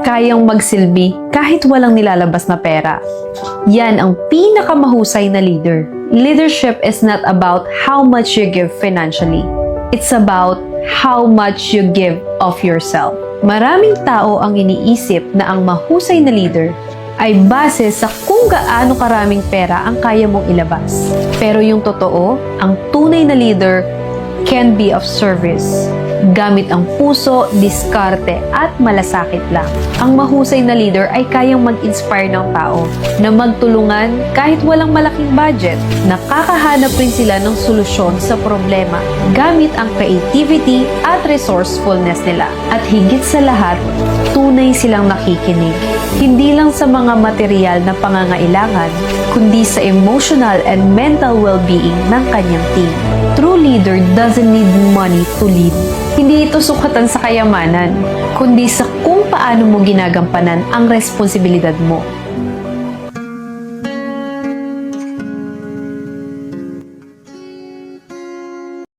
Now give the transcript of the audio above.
kayang magsilbi kahit walang nilalabas na pera. Yan ang pinakamahusay na leader. Leadership is not about how much you give financially. It's about how much you give of yourself. Maraming tao ang iniisip na ang mahusay na leader ay base sa kung gaano karaming pera ang kaya mong ilabas. Pero yung totoo, ang tunay na leader can be of service. Gamit ang puso, diskarte, at malasakit lang. Ang mahusay na leader ay kayang mag-inspire ng tao na magtulungan kahit walang malaking budget. Nakakahanap rin sila ng solusyon sa problema gamit ang creativity at resourcefulness nila. At higit sa lahat, tunay silang nakikinig. Hindi lang sa mga material na pangangailangan, kundi sa emotional and mental well-being ng kanyang team. True leader doesn't need money to lead. Hindi ito sukatan sa kayamanan, kundi sa kung paano mo ginagampanan ang responsibilidad mo.